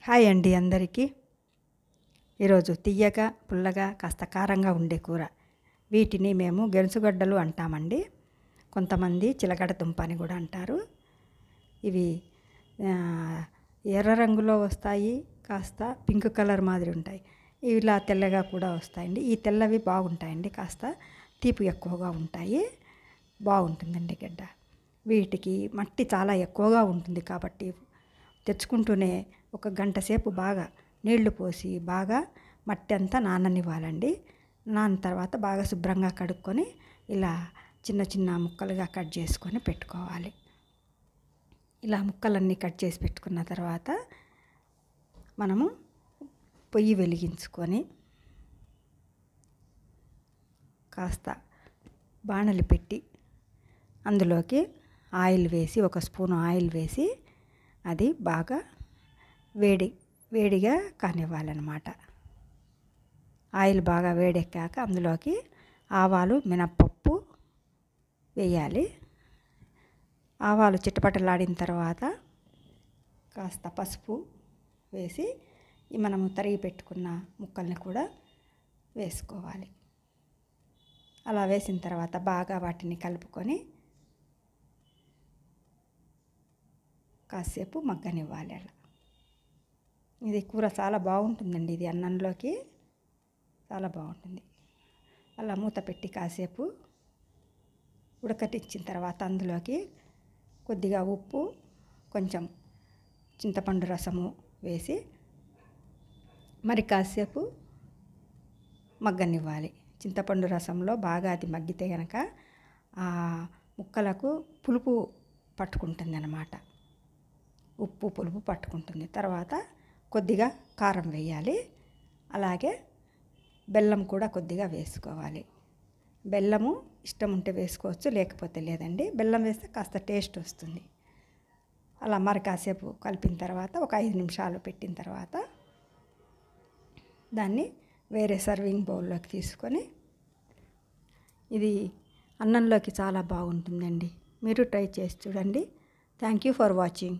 Hi అండి అందరికీ. ఈరోజు తియ్యగా పుల్లగా కాస్త కారంగా ఉండే కూర. వీటిని మేము గెనుసుగడ్డలు అంటామండి. కొంతమంది చిలకడ దుంప అని కూడా అంటారు. ఇవి ఎర్ర రంగులో వస్తాయి, కాస్త పింక్ కలర్ మాదిరి ఉంటాయి. ఇలా తెల్లగా కూడా వస్తాయండి. ఈ తెల్లవి బాగుంటాయండి, కాస్త తీపి ఎక్కువగా ఉంటాయి. బాగుంటుందండి గడ్డ. వీటికి మట్టి చాలా ఎక్కువగా ఉంటుంది కాబట్టి తెచ్చుకుంటూనే ఒక గంట సేపు బాగా నీళ్లు పోసి బాగా మట్టి అంతా నాననివ్వాలండి. నాన్న తర్వాత బాగా శుభ్రంగా కడుక్కొని ఇలా చిన్న చిన్న ముక్కలుగా కట్ చేసుకొని పెట్టుకోవాలి. ఇలా ముక్కలన్నీ కట్ చేసి పెట్టుకున్న తర్వాత మనము పొయ్యి వెలిగించుకొని కాస్త బాణలి పెట్టి అందులోకి ఆయిల్ వేసి, ఒక స్పూన్ ఆయిల్ వేసి అది బాగా వేడిగా కానివ్వాలన్నమాట. ఆయిల్ బాగా వేడెక్కాక అందులోకి ఆవాలు, మినప్పప్పు వేయాలి. ఆవాలు చిటపటలాడిన తర్వాత కాస్త పసుపు వేసి మనము తరిగి పెట్టుకున్న ముక్కల్ని కూడా వేసుకోవాలి. అలా వేసిన తర్వాత బాగా వాటిని కలుపుకొని కాసేపు మగ్గనివ్వాలి. అలా ఇది కూర చాలా బాగుంటుందండి. ఇది అన్నంలోకి చాలా బాగుంటుంది. అలా మూత పెట్టి కాసేపు ఉడకటిచ్చిన తర్వాత అందులోకి కొద్దిగా ఉప్పు, కొంచెం చింతపండు రసము వేసి మరి కాసేపు మగ్గనివ్వాలి. చింతపండు రసంలో బాగా అది మగ్గితే కనుక ఆ ముక్కలకు పులుపు పట్టుకుంటుంది అన్నమాట. ఉప్పు పులుపు పట్టుకుంటుంది. తర్వాత కొద్దిగా కారం వేయాలి. అలాగే బెల్లం కూడా కొద్దిగా వేసుకోవాలి. బెల్లము ఇష్టం ఉంటే వేసుకోవచ్చు, లేకపోతే లేదండి. బెల్లం వేస్తే కాస్త టేస్ట్ వస్తుంది. అలా మరి కాసేపు కలిపిన తర్వాత ఒక 5 నిమిషాలు పెట్టిన తర్వాత దాన్ని వేరే సర్వింగ్ బౌల్లోకి తీసుకొని ఇది అన్నంలోకి చాలా బాగుంటుందండి. మీరు ట్రై చేసి చూడండి. Thank you for watching.